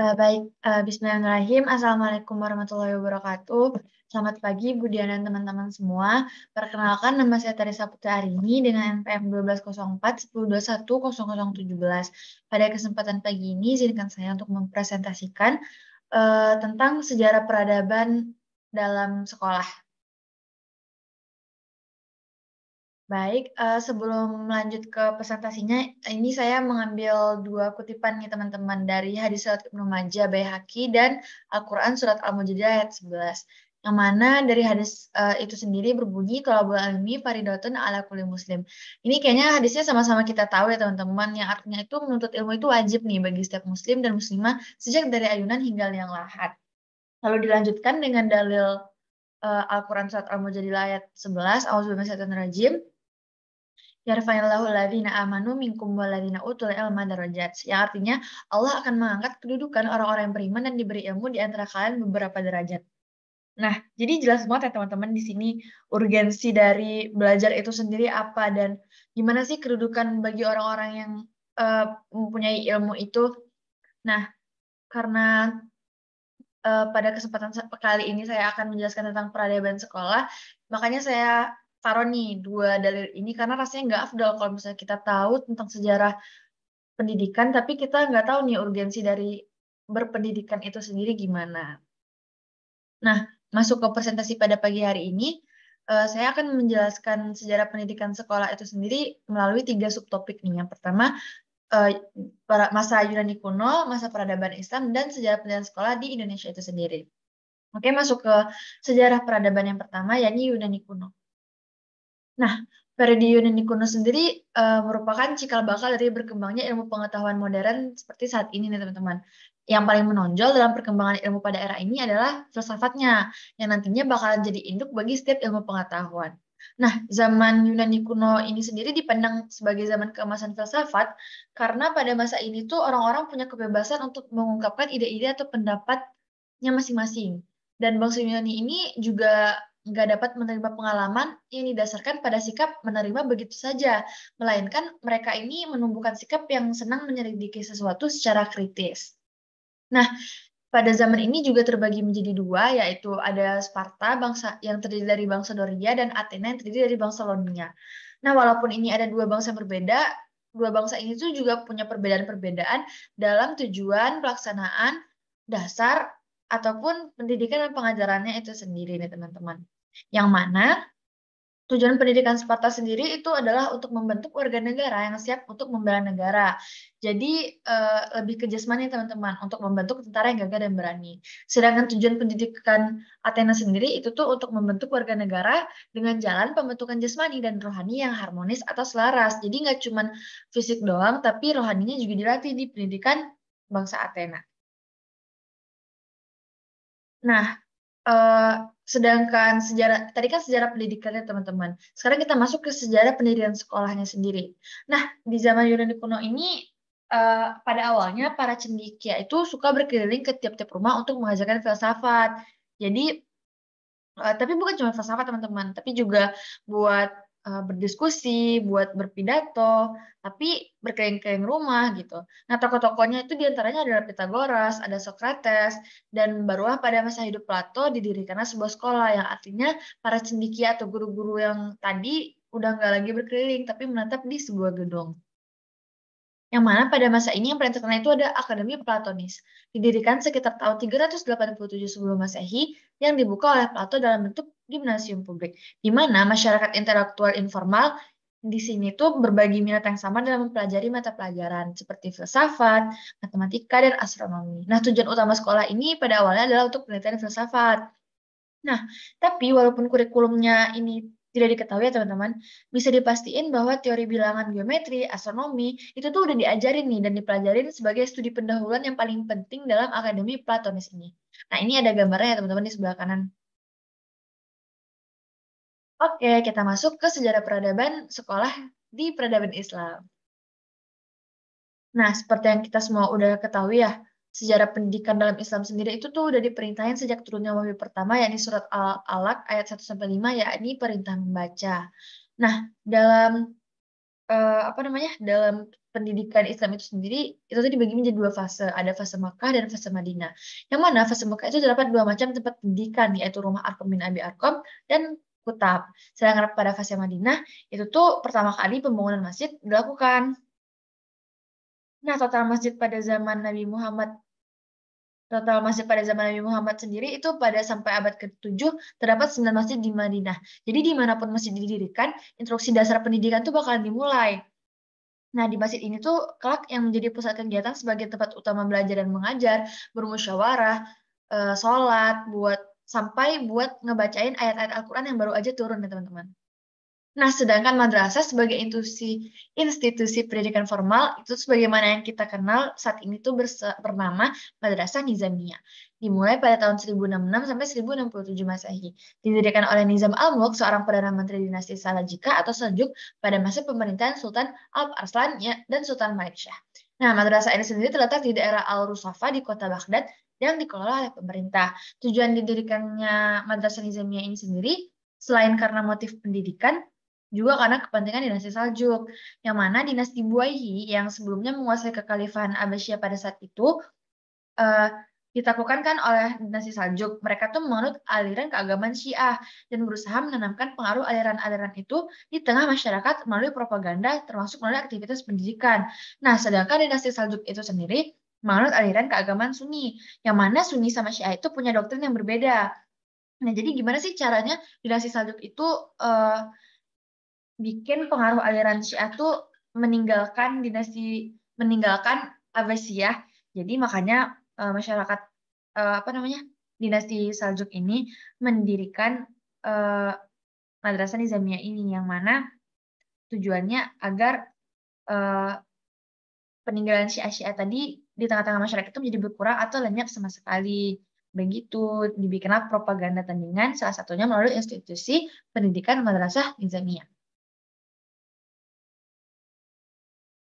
Baik, bismillahirrahmanirrahim. Assalamualaikum warahmatullahi wabarakatuh. Selamat pagi, Bu Dian dan teman-teman semua. Perkenalkan, nama saya Teresa Putri Arini dengan NPM 1204 1021 0017. Pada kesempatan pagi ini, izinkan saya untuk mempresentasikan tentang sejarah peradaban dalam sekolah. Baik, sebelum lanjut ke presentasinya, ini saya mengambil dua kutipan nih teman-teman dari hadis riwayat Ibnu Majah, Baihaqi, dan Al-Quran Surat Al-Mujadilah ayat 11. Yang mana dari hadis itu sendiri berbunyi, Thalabul ilmi faridatun ala kulli muslim. Ini kayaknya hadisnya sama-sama kita tahu ya teman-teman, yang artinya itu menuntut ilmu itu wajib nih bagi setiap muslim dan muslimah sejak dari ayunan hingga liang lahat. Lalu dilanjutkan dengan dalil Al-Quran Surat Al-Mujadilah ayat 11, A'udzubillahi minasyaitonir rajim. Yarfa'illahu alladhina amanu minkum walladhina utul ilma darajat. Yang artinya Allah akan mengangkat kedudukan orang-orang yang beriman dan diberi ilmu di antara kalian beberapa derajat. Nah, jadi jelas banget ya teman-teman di sini urgensi dari belajar itu sendiri apa dan gimana sih kedudukan bagi orang-orang yang mempunyai ilmu itu. Nah, karena pada kesempatan kali ini saya akan menjelaskan tentang peradaban sekolah, makanya saya taruh nih dua dalil ini karena rasanya nggak afdol kalau misalnya kita tahu tentang sejarah pendidikan, tapi kita nggak tahu nih urgensi dari berpendidikan itu sendiri gimana. Nah, masuk ke presentasi pada pagi hari ini, saya akan menjelaskan sejarah pendidikan sekolah itu sendiri melalui 3 subtopik nih. Yang pertama, masa Yunani kuno, masa peradaban Islam, dan sejarah pendidikan sekolah di Indonesia itu sendiri. Oke, masuk ke sejarah peradaban yang pertama, yakni Yunani kuno. Nah, periode Yunani kuno sendiri merupakan cikal bakal dari berkembangnya ilmu pengetahuan modern seperti saat ini nih teman-teman. Yang paling menonjol dalam perkembangan ilmu pada era ini adalah filsafatnya, yang nantinya bakalan jadi induk bagi setiap ilmu pengetahuan. Nah, zaman Yunani kuno ini sendiri dipandang sebagai zaman keemasan filsafat, karena pada masa ini tuh orang-orang punya kebebasan untuk mengungkapkan ide-ide atau pendapatnya masing-masing. Dan bangsa Yunani ini juga nggak dapat menerima pengalaman yang didasarkan pada sikap menerima begitu saja, melainkan mereka ini menumbuhkan sikap yang senang menyelidiki sesuatu secara kritis. Nah, pada zaman ini juga terbagi menjadi dua, yaitu ada Sparta bangsa yang terdiri dari bangsa Doria dan Athena yang terdiri dari bangsa Ionia. Nah, walaupun ini ada dua bangsa yang berbeda, dua bangsa ini tuh juga punya perbedaan-perbedaan dalam tujuan pelaksanaan dasar ataupun pendidikan dan pengajarannya itu sendiri nih teman-teman. Yang mana tujuan pendidikan Sparta sendiri itu adalah untuk membentuk warga negara yang siap untuk membela negara. Jadi lebih ke jasmani teman-teman, untuk membentuk tentara yang gagah dan berani. Sedangkan tujuan pendidikan Athena sendiri itu tuh untuk membentuk warga negara dengan jalan pembentukan jasmani dan rohani yang harmonis atau selaras. Jadi nggak cuma fisik doang, tapi rohaninya juga dilatih di pendidikan bangsa Athena. Nah, eh, sedangkan sejarah tadi kan sejarah pendidikannya teman-teman. Sekarang kita masuk ke sejarah pendidikan sekolahnya sendiri. Nah, di zaman Yunani kuno ini pada awalnya para cendekia itu suka berkeliling ke tiap-tiap rumah untuk mengajarkan filsafat. Jadi tapi bukan cuma filsafat teman-teman, tapi juga buat berdiskusi, buat berpidato, tapi berkeliling-keliling rumah gitu. Nah, tokoh-tokohnya itu diantaranya adalah Pythagoras, ada Socrates, dan barulah pada masa hidup Plato didirikanlah sebuah sekolah yang artinya para cendekia atau guru-guru yang tadi udah nggak lagi berkeliling, tapi menetap di sebuah gedung. Yang mana pada masa ini yang paling terkenal itu ada Akademi Platonis, didirikan sekitar tahun 387 sebelum Masehi yang dibuka oleh Plato dalam bentuk gimnasium publik, di mana masyarakat intelektual informal di sini tuh berbagi minat yang sama dalam mempelajari mata pelajaran seperti filsafat, matematika, dan astronomi. Nah, tujuan utama sekolah ini pada awalnya adalah untuk penelitian filsafat. Nah, tapi walaupun kurikulumnya ini tidak diketahui ya teman-teman, bisa dipastiin bahwa teori bilangan geometri, astronomi, itu tuh udah diajarin nih dan dipelajarin sebagai studi pendahuluan yang paling penting dalam Akademi Platonis ini. Nah, ini ada gambarnya ya teman-teman di sebelah kanan. Oke, kita masuk ke sejarah peradaban sekolah di peradaban Islam. Nah, seperti yang kita semua udah ketahui ya, sejarah pendidikan dalam Islam sendiri itu tuh udah diperintahin sejak turunnya wahyu pertama, yakni surat Al-Alaq ayat 1-5, yakni perintah membaca. Nah, dalam dalam pendidikan Islam itu sendiri, itu tuh dibagi menjadi 2 fase, ada fase Makkah dan fase Madinah. Yang mana fase Makkah itu terdapat 2 macam tempat pendidikan, yaitu Rumah Arqam bin Abi Arqam dan Kutab. Sedangkan pada fase Madinah, itu tuh pertama kali pembangunan masjid dilakukan. Nah, total masjid pada zaman Nabi Muhammad sendiri itu pada sampai abad ke-7 terdapat 9 masjid di Madinah. Jadi dimanapun masjid didirikan, instruksi dasar pendidikan itu bakalan dimulai. Nah, di masjid ini tuh kelak yang menjadi pusat kegiatan sebagai tempat utama belajar dan mengajar, bermusyawarah, sholat, sampai buat ngebacain ayat-ayat Al-Quran yang baru aja turun ya teman-teman. Nah, sedangkan madrasah sebagai institusi pendidikan formal itu sebagaimana yang kita kenal saat ini tuh bernama Madrasah Nizamiyah. Dimulai pada tahun 1066 sampai 1067 Masehi. Didirikan oleh Nizam al-Mulk, seorang perdana menteri dinasti Salajika atau Seljuk pada masa pemerintahan Sultan Alp Arslan dan Sultan Malik Shah. Nah, madrasah ini sendiri terletak di daerah Al-Rusafa di kota Baghdad yang dikelola oleh pemerintah. Tujuan didirikannya Madrasah Nizamiyah ini sendiri selain karena motif pendidikan, juga karena kepentingan dinasti Saljuk, yang mana dinasti Buaihi yang sebelumnya menguasai kekhalifahan Abbasiyah pada saat itu eh, ditaklukkan kan oleh dinasti Saljuk. Mereka tuh menganut aliran keagamaan Syiah dan berusaha menanamkan pengaruh aliran-aliran itu di tengah masyarakat melalui propaganda termasuk melalui aktivitas pendidikan. Nah, sedangkan dinasti Saljuk itu sendiri menganut aliran keagamaan Sunni, yang mana Sunni sama Syiah itu punya doktrin yang berbeda. Nah, jadi gimana sih caranya dinasti Saljuk itu bikin pengaruh aliran Syiah tuh meninggalkan Abbasiyah. Jadi makanya masyarakat dinasti Saljuk ini mendirikan eh, Madrasah Nizamiyah ini yang mana tujuannya agar eh, peninggalan Syiah-Syiah tadi di tengah-tengah masyarakat itu menjadi berkurang atau lenyap sama sekali. Begitu dibikinlah propaganda tandingan salah satunya melalui institusi pendidikan Madrasah Nizamiyah.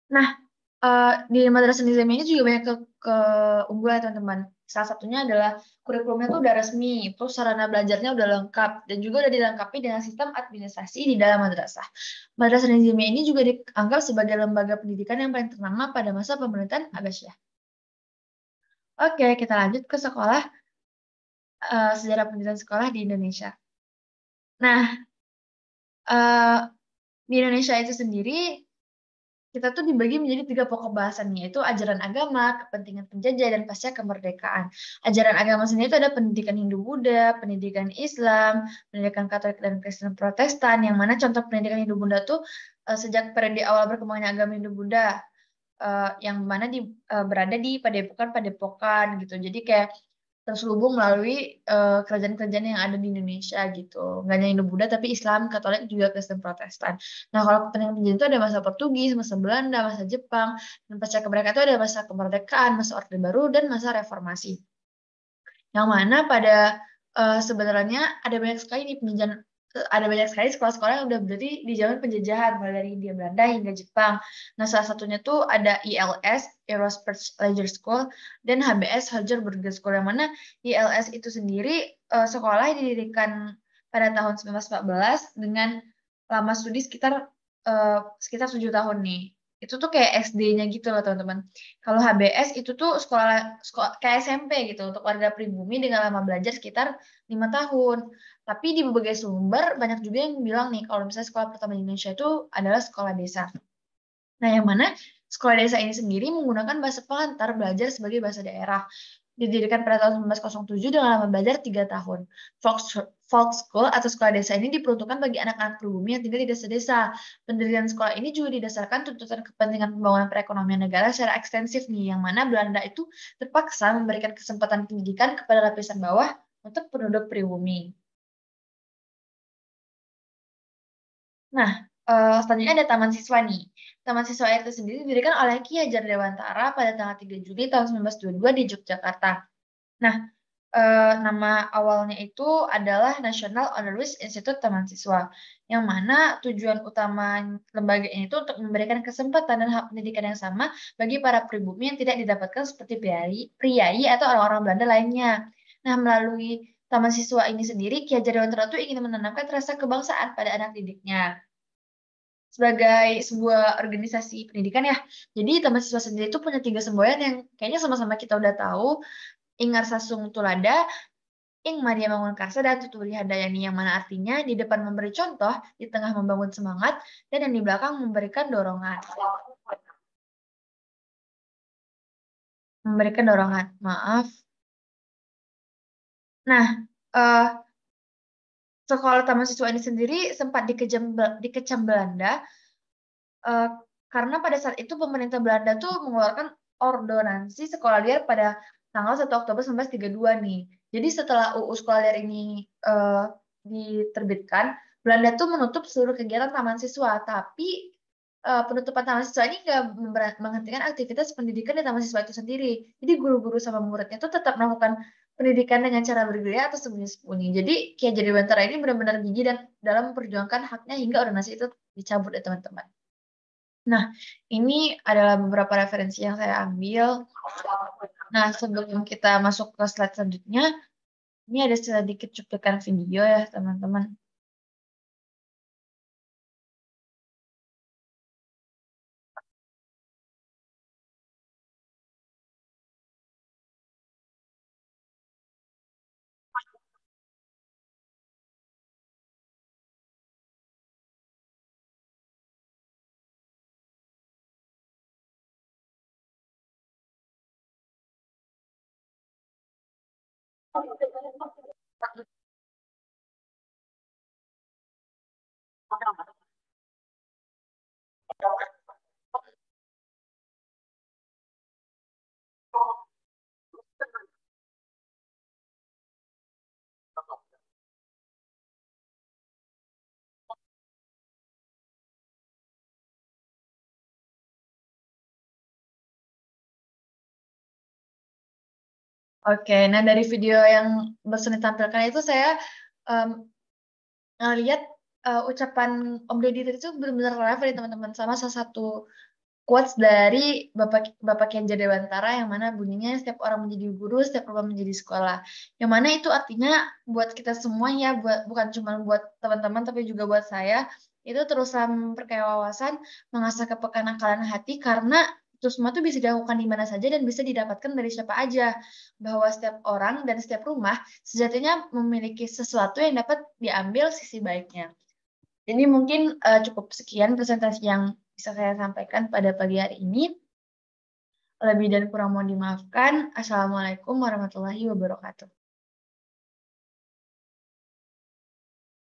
Nah, di Madrasah Nizamiyah ini juga banyak keunggulan teman-teman. Salah satunya adalah kurikulumnya tuh udah resmi, terus sarana belajarnya udah lengkap, dan juga udah dilengkapi dengan sistem administrasi di dalam madrasah. Madrasah Nizamiyah ini juga dianggap sebagai lembaga pendidikan yang paling ternama pada masa pemerintahan Abbasiyah. Oke, kita lanjut ke sejarah pendidikan sekolah di Indonesia. Nah, eh, di Indonesia itu sendiri kita tuh dibagi menjadi 3 pokok bahasan, yaitu ajaran agama, kepentingan penjajah, dan pasca kemerdekaan. Ajaran agama sendiri itu ada pendidikan Hindu-Buddha, pendidikan Islam, pendidikan Katolik dan Kristen Protestan, yang mana contoh pendidikan Hindu-Buddha tuh sejak periode awal berkembangnya agama Hindu-Buddha, yang mana berada di padepokan-padepokan gitu. Jadi kayak terselubung melalui kerajaan-kerajaan yang ada di Indonesia gitu. Nggak hanya Hindu-Buddha, tapi Islam, Katolik, juga Kristen Protestan. Nah, kalau kepentingan penjajah itu ada masa Portugis, masa Belanda, masa Jepang, dan pasca kemerdekaan itu ada masa kemerdekaan, masa Orde Baru, dan masa Reformasi. Yang mana pada sebenarnya ada banyak sekali sekolah-sekolah yang udah berdiri di zaman penjajahan, mulai dari Hindia Belanda hingga Jepang. Nah, salah satunya tuh ada ILS, Aerospace Leisure School, dan HBS, Hajar Burger School, yang mana ILS itu sendiri sekolah yang didirikan pada tahun 1914 dengan lama studi sekitar 7 tahun nih. Itu tuh kayak SD-nya gitu loh teman-teman. Kalau HBS itu tuh sekolah kayak SMP gitu untuk warga pribumi dengan lama belajar sekitar 5 tahun. Tapi di berbagai sumber banyak juga yang bilang nih kalau misalnya sekolah pertama di Indonesia itu adalah sekolah desa. Nah, yang mana sekolah desa ini sendiri menggunakan bahasa pengantar belajar sebagai bahasa daerah. Didirikan pada tahun 1907 dengan lama belajar 3 tahun. Folk School atau sekolah desa ini diperuntukkan bagi anak-anak pribumi yang tinggal di desa-desa. Pendirian sekolah ini juga didasarkan tuntutan kepentingan pembangunan perekonomian negara secara ekstensif nih, yang mana Belanda itu terpaksa memberikan kesempatan pendidikan kepada lapisan bawah untuk penduduk pribumi. Nah, selanjutnya ada Taman Siswa nih. Taman Siswa itu sendiri didirikan oleh Ki Hajar Dewantara pada tanggal 3 Juli tahun 1922 di Yogyakarta. Nah, nama awalnya itu adalah National Honoris Institute Taman Siswa, yang mana tujuan utama lembaga ini itu untuk memberikan kesempatan dan hak pendidikan yang sama bagi para pribumi yang tidak didapatkan seperti priai atau orang-orang Belanda lainnya. Nah, melalui Taman Siswa ini sendiri, Ki Hajar Dewantara itu ingin menanamkan rasa kebangsaan pada anak didiknya. sebagai sebuah organisasi pendidikan ya. Jadi Taman Siswa sendiri itu punya 3 semboyan yang kayaknya sama-sama kita udah tahu. Ingar Sasung Tulada, Ing Madia Mangunkarsa, dan Tuturi Handayani, yang mana artinya di depan memberi contoh, di tengah membangun semangat, dan yang di belakang memberikan dorongan. Memberikan dorongan, maaf. Nah, sekolah Taman Siswa ini sendiri sempat dikecam Belanda karena pada saat itu pemerintah Belanda tuh mengeluarkan ordonansi sekolah liar pada tanggal 1 Oktober 1932 nih. Jadi setelah UU Sekolah Liar ini diterbitkan, Belanda tuh menutup seluruh kegiatan taman siswa, tapi penutupan taman siswa ini nggak menghentikan aktivitas pendidikan di taman siswa itu sendiri. Jadi guru-guru sama muridnya tuh tetap melakukan pendidikan dengan cara bergaya atau sembunyi-sembunyi. Jadi Ki Hajar Dewantara ini benar-benar gigih dan dalam memperjuangkan haknya hingga ordonansi itu dicabut ya teman-teman. Nah, ini adalah beberapa referensi yang saya ambil. Nah, sebelum kita masuk ke slide selanjutnya, ini ada sedikit cuplikan video ya, teman-teman. Oke, nah dari video yang barusan ditampilkan itu saya ngeliat ucapan Om Deddy tadi itu benar-benar relevan nih teman-teman, sama salah satu quotes dari Bapak Ki Hajar Dewantara yang mana bunyinya setiap orang menjadi guru, setiap rumah menjadi sekolah. Yang mana itu artinya buat kita semua ya, bukan cuma buat teman-teman tapi juga buat saya, itu teruslah memperkaya wawasan, mengasah kepekaan hati, karena itu semua tuh bisa dilakukan di mana saja dan bisa didapatkan dari siapa aja. Bahwa setiap orang dan setiap rumah sejatinya memiliki sesuatu yang dapat diambil sisi baiknya. Jadi mungkin cukup sekian presentasi yang bisa saya sampaikan pada pagi hari ini. Lebih dan kurang mohon dimaafkan. Assalamualaikum warahmatullahi wabarakatuh.